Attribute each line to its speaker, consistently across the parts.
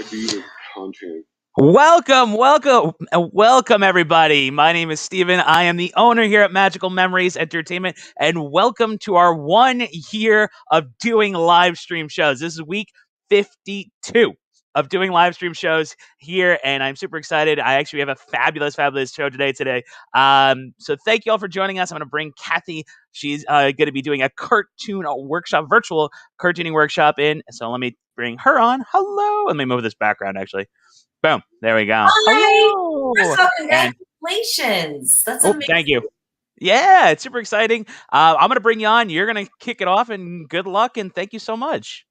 Speaker 1: creative content.
Speaker 2: Welcome, everybody. My name is Steven. I am the owner here at Magical Memories Entertainment, and welcome to our 1 year of doing live stream shows. This is week 52 of doing live stream shows here, and I'm super excited. I actually have a fabulous show today. So thank you all for joining us. I'm going to bring Cathy. She's going to be doing a cartoon workshop, virtual cartooning workshop in. So let me bring her on. Hello. Let me move this background, actually. Boom. There we go.
Speaker 3: Hi.
Speaker 2: Hello.
Speaker 3: First of all, congratulations. That's amazing.
Speaker 2: Thank you. Yeah, it's super exciting. I'm going to bring you on. You're going to kick it off, and good luck, and thank you so much.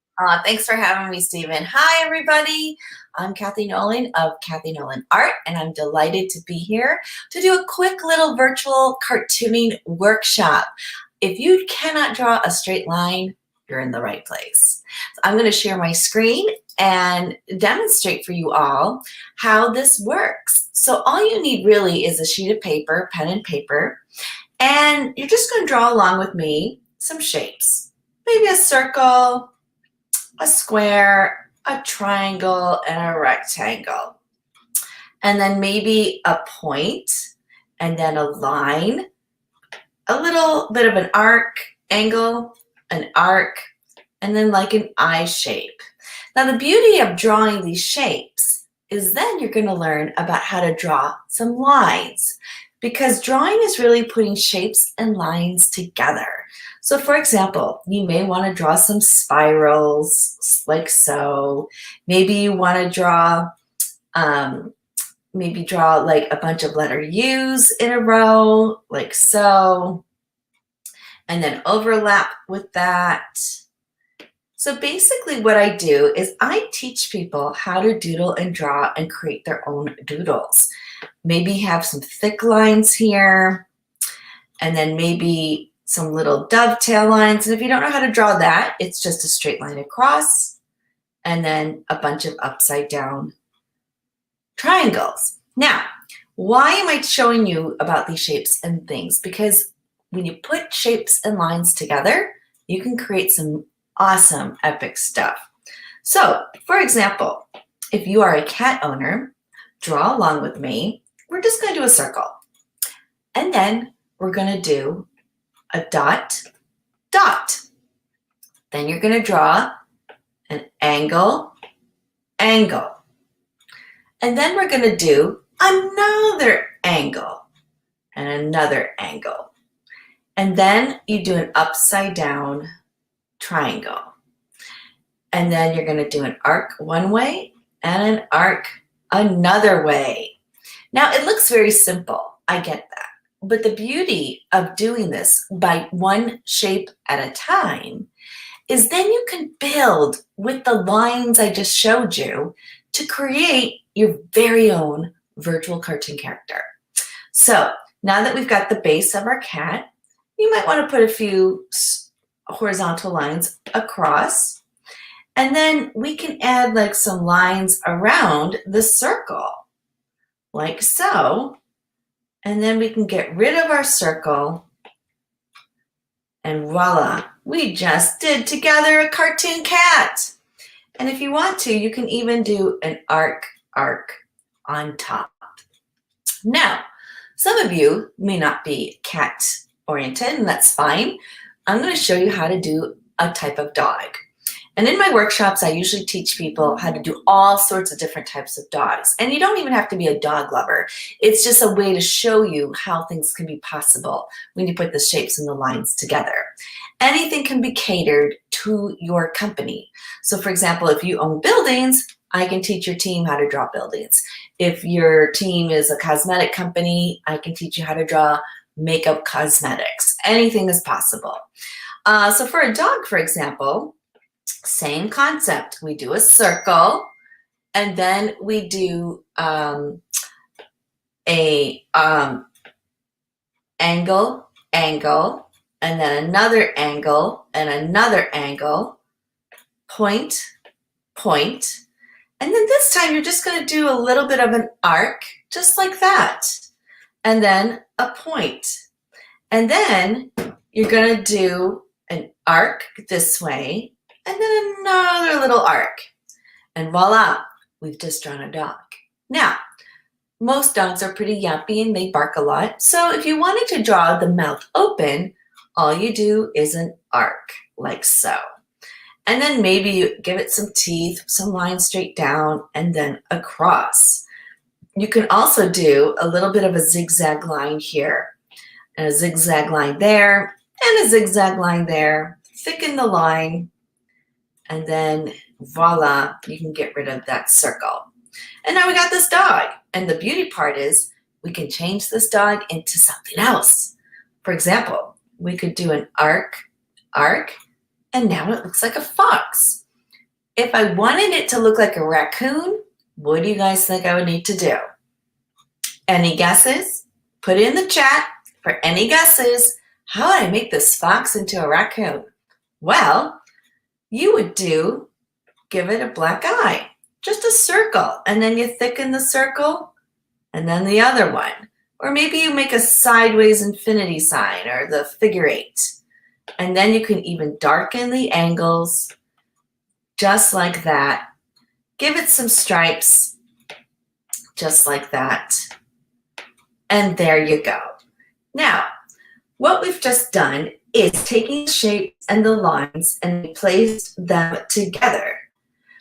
Speaker 3: Thanks for having me, Steven. Hi, everybody. I'm Cathy Nolan of Cathy Nolan Art, and I'm delighted to be here to do a quick little virtual cartooning workshop. If you cannot draw a straight line, you're in the right place. So I'm going to share my screen and demonstrate for you all how this works. So all you need really is a sheet of paper, pen and paper, and you're just going to draw along with me some shapes. Maybe a circle, a square, a triangle, and a rectangle. And then maybe a point, and then a line, a little bit of an arc, angle, an arc, and then like an eye shape. Now the beauty of drawing these shapes is then you're going to learn about how to draw some lines, because drawing is really putting shapes and lines together. So for example, you may want to draw some spirals like so. Maybe you want to draw like a bunch of letter U's in a row like so, and then overlap with that. So basically what I do is I teach people how to doodle and draw and create their own doodles. Maybe have some thick lines here, and then maybe some little dovetail lines. And if you don't know how to draw that, it's just a straight line across, and then a bunch of upside down triangles. Now, why am I showing you about these shapes and things? Because when you put shapes and lines together, you can create some awesome, epic stuff. So, for example, if you are a cat owner, draw along with me. We're just going to do a circle. And then we're going to do a dot, dot. Then you're going to draw an angle, angle. And then we're going to do another angle and another angle. And then you do an upside down triangle. And then you're going to do an arc one way and an arc another way. Now it looks very simple. I get that. But the beauty of doing this by one shape at a time is then you can build with the lines I just showed you to create your very own virtual cartoon character. So now that we've got the base of our cat, you might want to put a few horizontal lines across, and then we can add like some lines around the circle like so, and then we can get rid of our circle, and voila, we just did together a cartoon cat. And if you want to, you can even do an arc on top. Now, some of you may not be cat oriented, and that's fine. I'm going to show you how to do a type of dog. And in my workshops, I usually teach people how to do all sorts of different types of dogs. And you don't even have to be a dog lover. It's just a way to show you how things can be possible when you put the shapes and the lines together. Anything can be catered to your company. So for example, if you own buildings, I can teach your team how to draw buildings. If your team is a cosmetic company, I can teach you how to draw makeup cosmetics. Anything is possible. So for a dog, for example, same concept. We do a circle, and then we do angle, angle, and then another angle, and another angle, point, point. And then this time you're just going to do a little bit of an arc, just like that. And then a point. And then you're going to do an arc this way, and then another little arc. And voila, we've just drawn a dog. Now, most dogs are pretty yappy and they bark a lot. So if you wanted to draw the mouth open, all you do is an arc, like so. And then maybe you give it some teeth, some lines straight down, and then across. You can also do a little bit of a zigzag line here, and a zigzag line there, and a zigzag line there. Thicken the line, and then voila, you can get rid of that circle. And now we got this dog. And the beauty part is we can change this dog into something else. For example, we could do an arc, and now it looks like a fox. If I wanted it to look like a raccoon, what do you guys think I would need to do? Any guesses? Put it in the chat for any guesses. How would I make this fox into a raccoon? Well, you would give it a black eye, just a circle, and then you thicken the circle, and then the other one. Or maybe you make a sideways infinity sign or the figure 8. And then you can even darken the angles, just like that. Give it some stripes, just like that. And there you go. Now, what we've just done is taking the shapes and the lines and placed them together.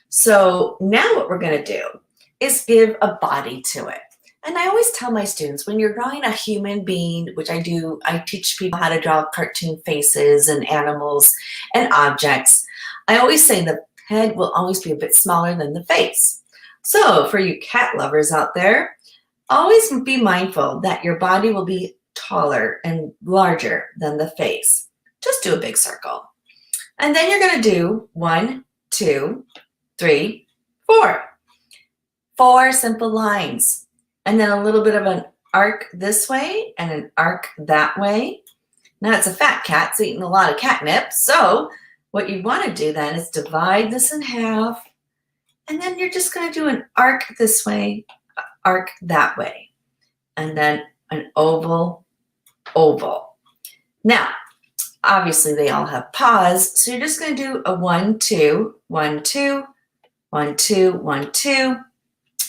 Speaker 3: So now what we're going to do is give a body to it. And I always tell my students, when you're drawing a human being, which I do, I teach people how to draw cartoon faces and animals and objects. I always say the head will always be a bit smaller than the face. So for you cat lovers out there, always be mindful that your body will be taller and larger than the face. Just do a big circle. And then you're going to do 1, 2, 3, 4. 4 simple lines. And then a little bit of an arc this way and an arc that way. Now it's a fat cat, it's eating a lot of catnip. So what you want to do then is divide this in half. And then you're just going to do an arc this way, arc that way. And then an oval, oval. Now, obviously they all have paws. So you're just going to do a 1, 2, 1, 2, 1, 2, 1, 2.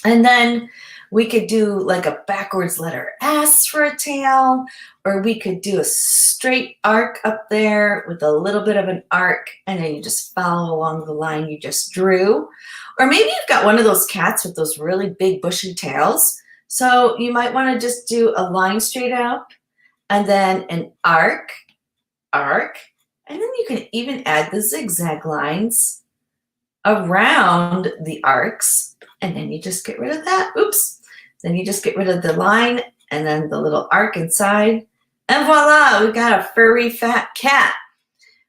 Speaker 3: And then we could do like a backwards letter S for a tail, or we could do a straight arc up there with a little bit of an arc, and then you just follow along the line you just drew. Or maybe you've got one of those cats with those really big bushy tails. So you might want to just do a line straight up, and then an arc, and then you can even add the zigzag lines around the arcs, and then you just get rid of that. Oops. Then you just get rid of the line and then the little arc inside. And voila, we got a furry fat cat.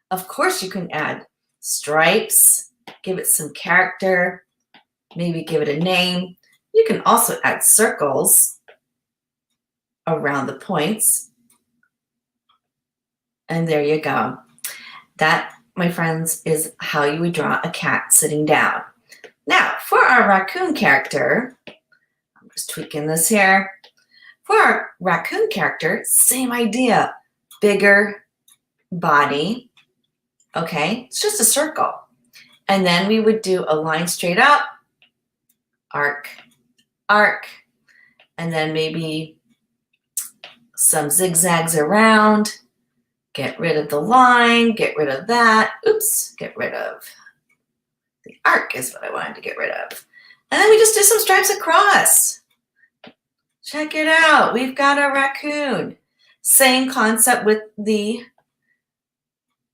Speaker 3: Of course, you can add stripes, give it some character, maybe give it a name. You can also add circles around the points. And there you go. That, my friends, is how you would draw a cat sitting down. Now, for our raccoon character, I'm just tweaking this here. For our raccoon character, same idea. Bigger body. Okay, it's just a circle. And then we would do a line straight up, arc, and then maybe some zigzags around. Get rid of the line, get rid of that. Oops, get rid of the arc is what I wanted to get rid of. And then we just do some stripes across. Check it out. We've got a raccoon. Same concept with the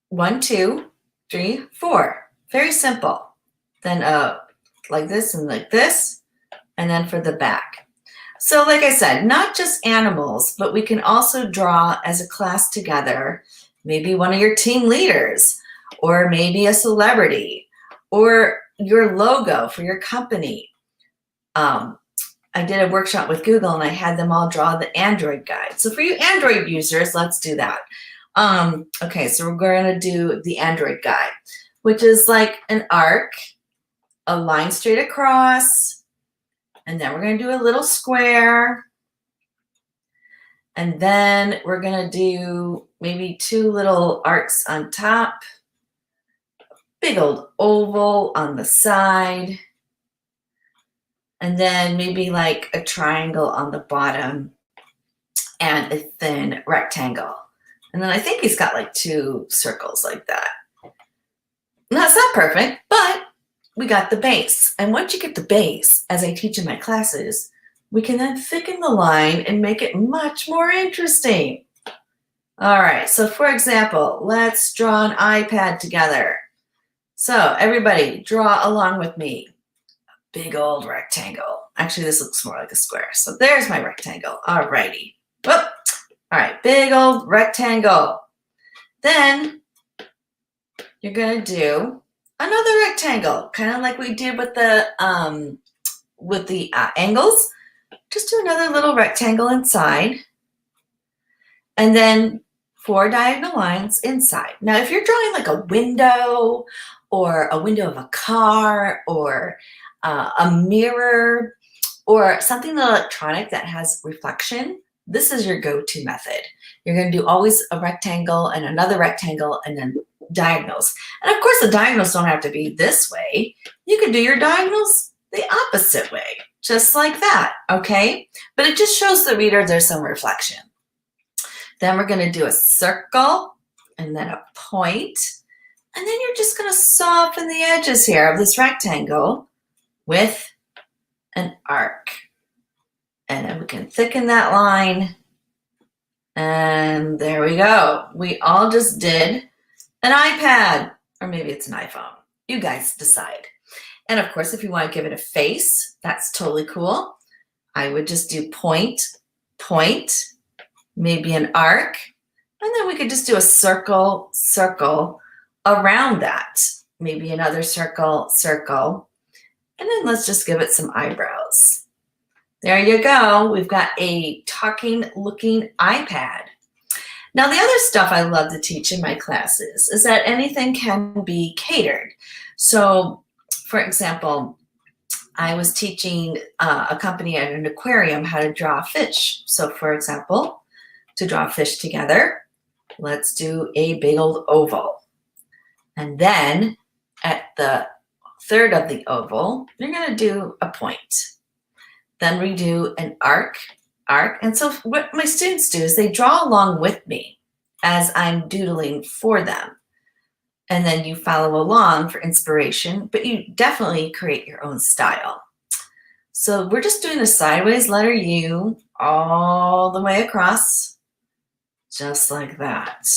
Speaker 3: 1, 2, 3, 4. Very simple. Then like this and like this. And then for the back. So like I said, not just animals, but we can also draw as a class together, maybe one of your team leaders, or maybe a celebrity, or your logo for your company. I did a workshop with Google and I had them all draw the Android guide. So for you Android users, let's do that. Okay, so we're going to do the Android guide, which is like an arc, a line straight across, and then we're going to do a little square. And then we're going to do maybe 2 little arcs on top, big old oval on the side. and then maybe like a triangle on the bottom and a thin rectangle. And then I think he's got like 2 circles like that. And that's not perfect, but we got the base. And once you get the base, as I teach in my classes, we can then thicken the line and make it much more interesting. All right, so for example, let's draw an iPad together. So everybody draw along with me. Big old rectangle. Actually, this looks more like a square. So there's my rectangle. All righty. Whoop. All right, big old rectangle. Then you're going to do another rectangle, kind of like we did with the angles. Just do another little rectangle inside. And then 4 diagonal lines inside. Now, if you're drawing like a window or a window of a car or a mirror or something electronic that has reflection, this is your go-to method. You're going to do always a rectangle and another rectangle and then diagonals. And of course, the diagonals don't have to be this way. You can do your diagonals the opposite way, just like that, okay? But it just shows the reader there's some reflection. Then we're going to do a circle and then a point. And then you're just going to soften the edges here of this rectangle with an arc. And then we can thicken that line. And there we go. We all just did an iPad, or maybe it's an iPhone. You guys decide. And of course, if you want to give it a face, that's totally cool. I would just do point, point, maybe an arc, and then we could just do a circle, circle around that. Maybe another circle, circle, and then let's just give it some eyebrows. There you go. We've got a talking looking iPad. Now, the other stuff I love to teach in my classes is that anything can be catered. So, for example, I was teaching a company at an aquarium how to draw fish. So, for example, to draw fish together, let's do a big old oval. And then at the third of the oval, you're going to do a point. Then we do an arc. And so what my students do is they draw along with me as I'm doodling for them. And then you follow along for inspiration, but you definitely create your own style. So we're just doing a sideways letter U all the way across, just like that.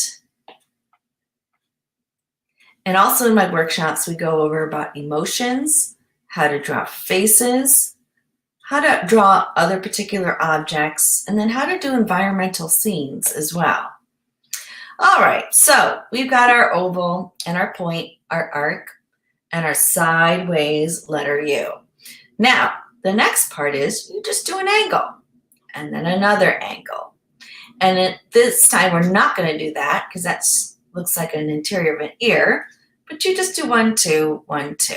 Speaker 3: And also in my workshops, we go over about emotions, how to draw faces, how to draw other particular objects, and then how to do environmental scenes as well. All right, so we've got our oval and our point, our arc, and our sideways letter U. Now, the next part is you just do an angle and then another angle. And this time we're not going to do that because that looks like an interior of an ear, but you just do 1, 2, 1, 2.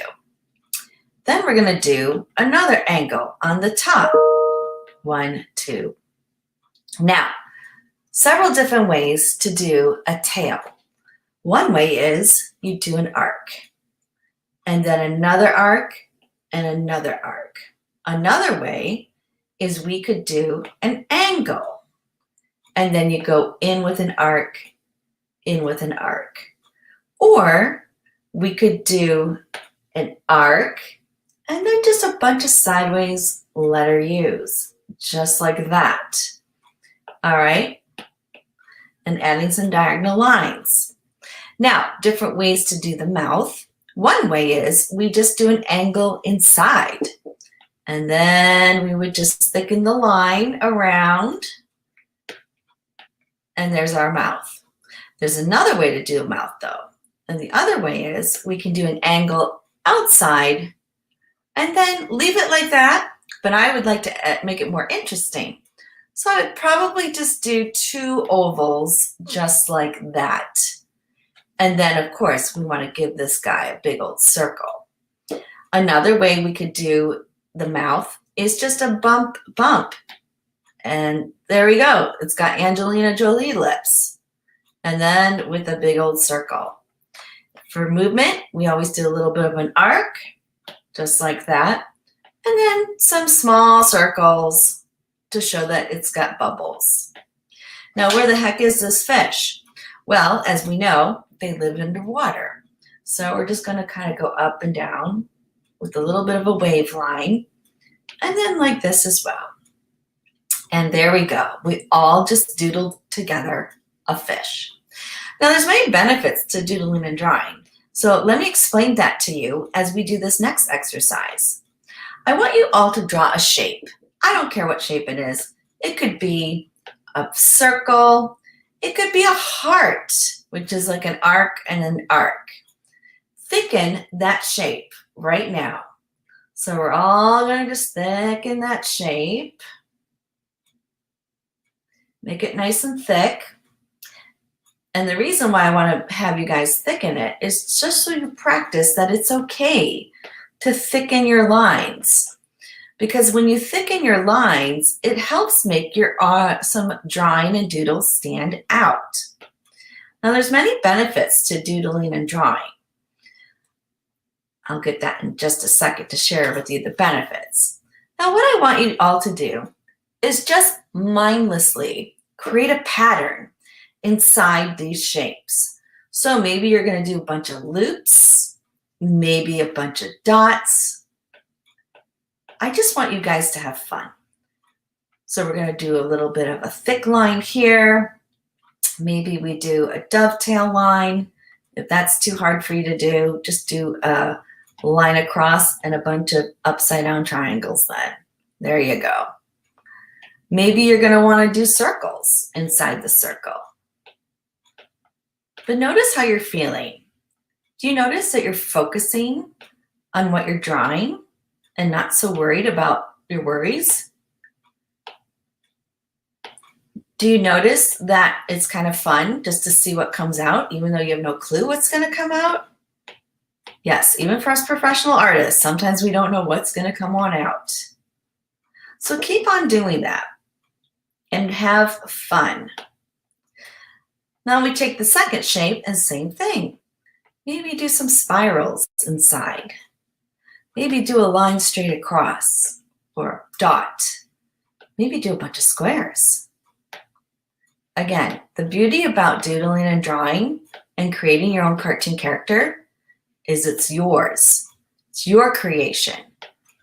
Speaker 3: Then we're going to do another angle on the top, 1, 2. Now, several different ways to do a tail. One way is you do an arc, and then another arc, and another arc. Another way is we could do an angle, and then you go in with an arc, in with an arc. Or we could do an arc, and then just a bunch of sideways letter U's, just like that. All right? And adding some diagonal lines. Now, different ways to do the mouth. One way is we just do an angle inside. And then we would just thicken the line around. And there's our mouth. There's another way to do a mouth, though. And the other way is we can do an angle outside and then leave it like that. But I would like to make it more interesting. So I would probably just do 2 ovals just like that. And then, of course, we want to give this guy a big old circle. Another way we could do the mouth is just a bump, bump. And there we go. It's got Angelina Jolie lips. And then with a big old circle. For movement, we always do a little bit of an arc, just like that. And then some small circles to show that it's got bubbles. Now, where the heck is this fish? Well, as we know, they live underwater. So we're just going to kind of go up and down with a little bit of a wave line, and then like this as well. And there we go. We all just doodled together a fish. Now, there's many benefits to doodling and drawing. So let me explain that to you as we do this next exercise. I want you all to draw a shape. I don't care what shape it is. It could be a circle. It could be a heart, which is like an arc and an arc. Thicken that shape right now. So we're all going to just thicken that shape. Make it nice and thick. And the reason why I want to have you guys thicken it is just so you practice that it's okay to thicken your lines. Because when you thicken your lines, it helps make your some drawing and doodles stand out. Now, there's many benefits to doodling and drawing. I'll get that in just a second to share with you the benefits. Now, what I want you all to do is just mindlessly create a pattern inside these shapes. So maybe you're going to do a bunch of loops, maybe a bunch of dots. I just want you guys to have fun. So we're going to do a little bit of a thick line here. Maybe we do a dovetail line. If that's too hard for you to do, just do a line across and a bunch of upside down triangles then. There you go. Maybe you're going to want to do circles inside the circle. But notice how you're feeling. Do you notice that you're focusing on what you're drawing and not so worried about your worries? Do you notice that it's kind of fun just to see what comes out, even though you have no clue what's going to come out? Yes, even for us professional artists, sometimes we don't know what's going to come on out. So keep on doing that and have fun. Now we take the second shape and same thing. Maybe do some spirals inside. Maybe do a line straight across or a dot. Maybe do a bunch of squares. Again, the beauty about doodling and drawing and creating your own cartoon character is it's yours. It's your creation,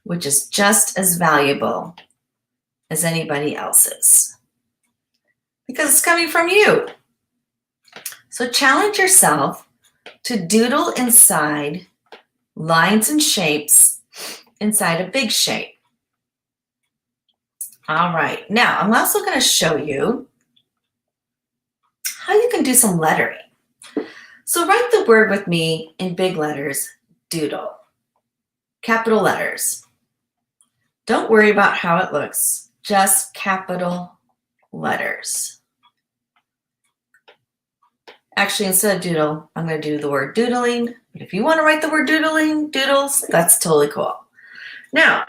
Speaker 3: which is just as valuable as anybody else's because it's coming from you. So challenge yourself to doodle inside lines and shapes inside a big shape. All right, now I'm also going to show you how you can do some lettering. So write the word with me in big letters, doodle, capital letters. Don't worry about how it looks, just capital letters. Actually, instead of doodle, I'm going to do the word doodling. But if you want to write the word doodling, doodles, that's totally cool. Now,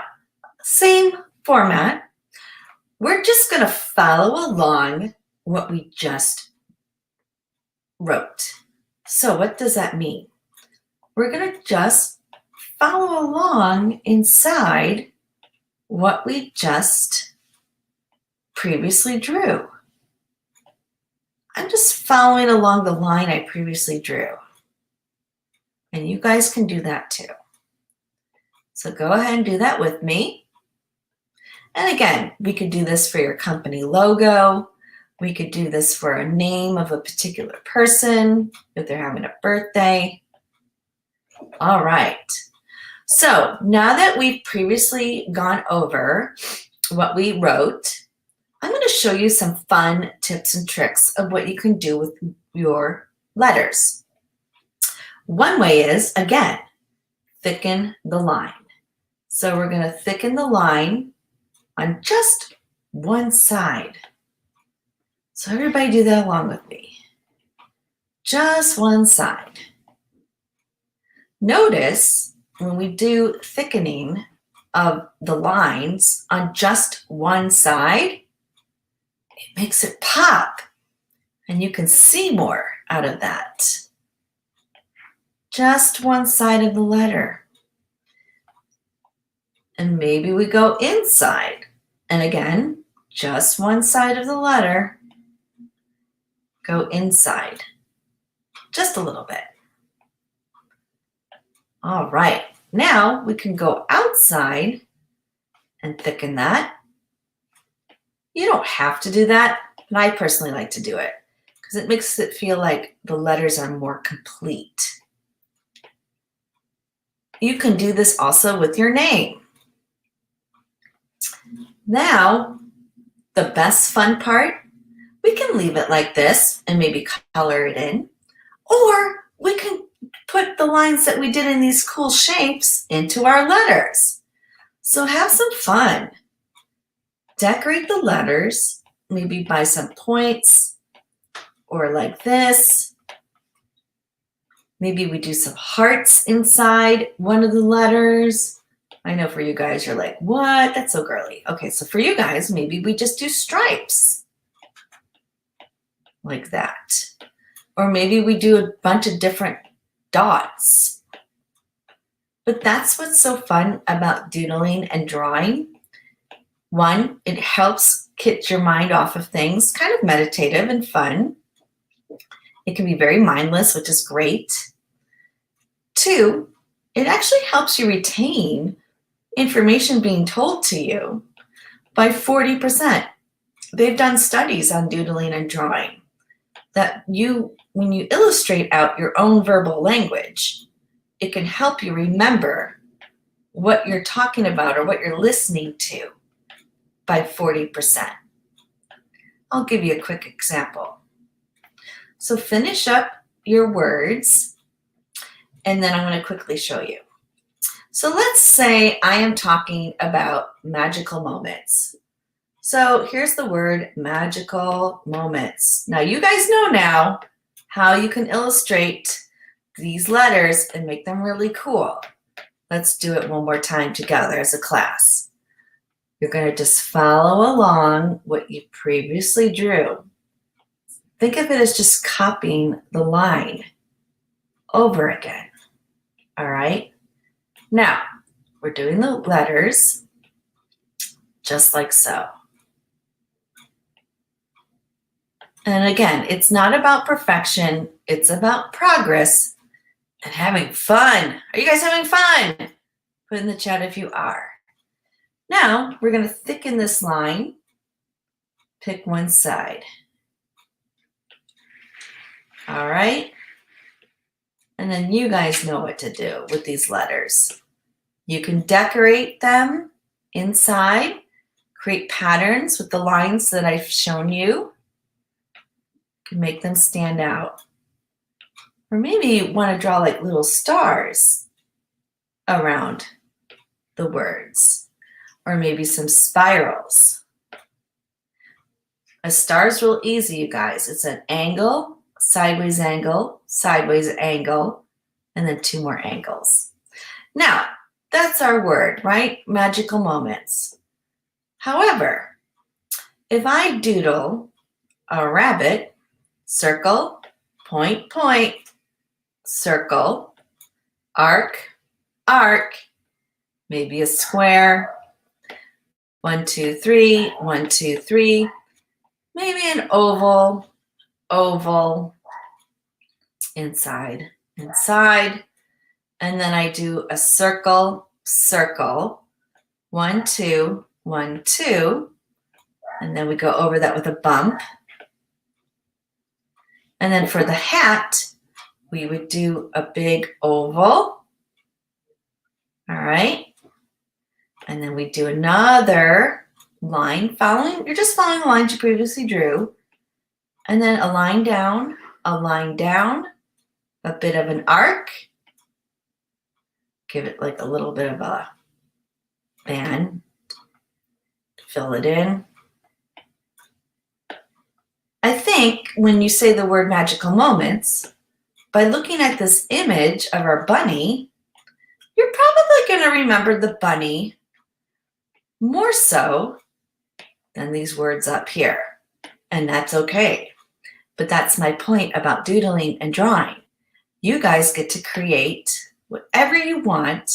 Speaker 3: same format. We're just going to follow along what we just wrote. So what does that mean? We're going to just follow along inside what we just previously drew. I'm just following along the line I previously drew. And you guys can do that too. So go ahead and do that with me. And again, we could do this for your company logo. We could do this for a name of a particular person if they're having a birthday. All right. So now that we've previously gone over what we wrote, I'm going to show you some fun tips and tricks of what you can do with your letters. One way is, again, thicken the line. So we're going to thicken the line on just one side. So everybody do that along with me. Just one side. Notice when we do thickening of the lines on just one side, it makes it pop and you can see more out of that. Just one side of the letter. And maybe we go inside. And again, just one side of the letter. Go inside. Just a little bit. All right. Now we can go outside and thicken that. You don't have to do that, but I personally like to do it because it makes it feel like the letters are more complete. You can do this also with your name. Now, the best fun part, we can leave it like this and maybe color it in, or we can put the lines that we did in these cool shapes into our letters. So have some fun. Decorate the letters, maybe by some points or like this. Maybe we do some hearts inside one of the letters. I know for you guys, you're like, what? That's so girly. Okay, so for you guys, maybe we just do stripes like that. Or maybe we do a bunch of different dots. But that's what's so fun about doodling and drawing. One, it helps get your mind off of things, kind of meditative and fun. It can be very mindless, which is great. Two, it actually helps you retain information being told to you by 40%. They've done studies on doodling and drawing that when you illustrate out your own verbal language, it can help you remember what you're talking about or what you're listening to by 40%. I'll give you a quick example. So finish up your words, and then I'm going to quickly show you. So let's say I am talking about magical moments. So here's the word magical moments. Now you guys know now how you can illustrate these letters and make them really cool. Let's do it one more time together as a class. You're going to just follow along what you previously drew. Think of it as just copying the line over again. All right? Now, we're doing the letters just like so. And again, it's not about perfection. It's about progress and having fun. Are you guys having fun? Put in the chat if you are. Now, we're going to thicken this line. Pick one side. All right? And then you guys know what to do with these letters. You can decorate them inside, create patterns with the lines that I've shown you. You can make them stand out. Or maybe you want to draw like little stars around the words. Or maybe some spirals. A star is real easy, you guys. It's an angle, sideways angle, and then two more angles. Now, that's our word, right? Magical moments. However, if I doodle a rabbit, circle, point, point, circle, arc, arc, maybe a square, 1, 2, 3, 1, 2, 3, maybe an oval, oval, inside, inside, and then I do a circle, circle, 1, 2, 1, 2, and then we go over that with a bump. And then for the hat, we would do a big oval, all right? And then we do another line following, you're just following the lines you previously drew. And then a line down, a bit of an arc. Give it like a little bit of a band. Fill it in. I think when you say the word magical moments, by looking at this image of our bunny, you're probably going to remember the bunny more so than these words up here. And that's okay. But that's my point about doodling and drawing. You guys get to create whatever you want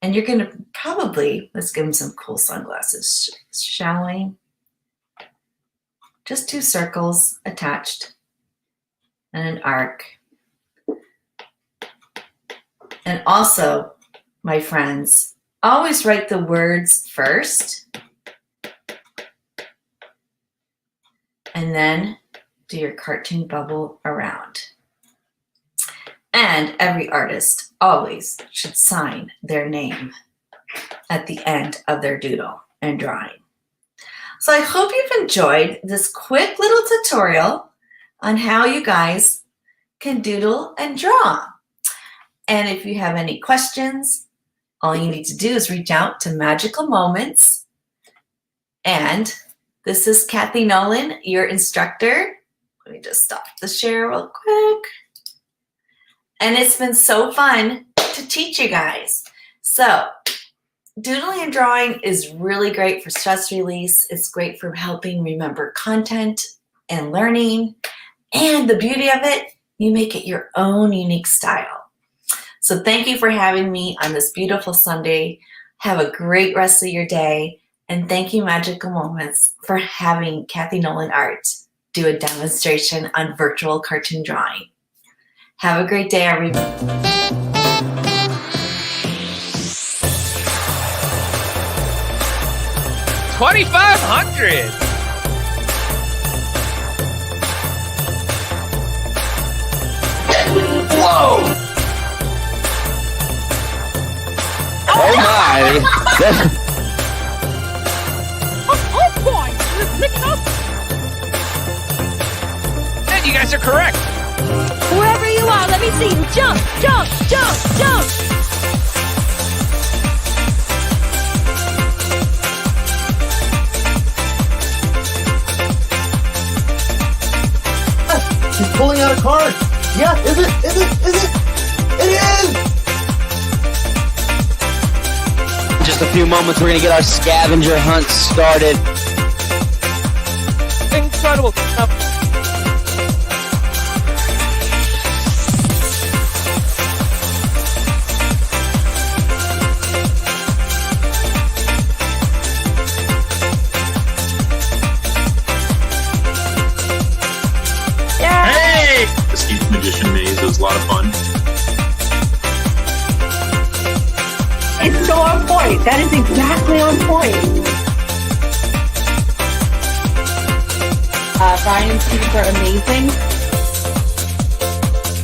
Speaker 3: And you're going to probably, let's give him some cool sunglasses, shall we? Just 2 circles attached and an arc. And also, my friends, always write the words first and then do your cartoon bubble around. And every artist always should sign their name at the end of their doodle and drawing. So I hope you've enjoyed this quick little tutorial on how you guys can doodle and draw. And if you have any questions, all you need to do is reach out to Magical Moments. And this is Cathy Nolan, your instructor. Let me just stop the share real quick. And it's been so fun to teach you guys. So doodling and drawing is really great for stress release. It's great for helping remember content and learning. And the beauty of it, you make it your own unique style. So thank you for having me on this beautiful Sunday. Have a great rest of your day. And thank you, Magical Moments, for having Cathy Nolan Art do a demonstration on virtual cartoon drawing. Have a great day, everybody. $2,500.
Speaker 1: Whoa! Oh my!
Speaker 2: Oh boy! Picking up. And you guys are correct.
Speaker 4: Wherever you are, let me see you. Jump, jump, jump, jump.
Speaker 1: She's pulling out a card. Yeah, is it? Is it? Is it? It is! In just a few moments, we're going to get our scavenger hunt started.
Speaker 2: Incredible.
Speaker 5: Magician maze. It was a lot of fun.
Speaker 6: It's so on point. That is exactly on point. Ryan and Steve are amazing.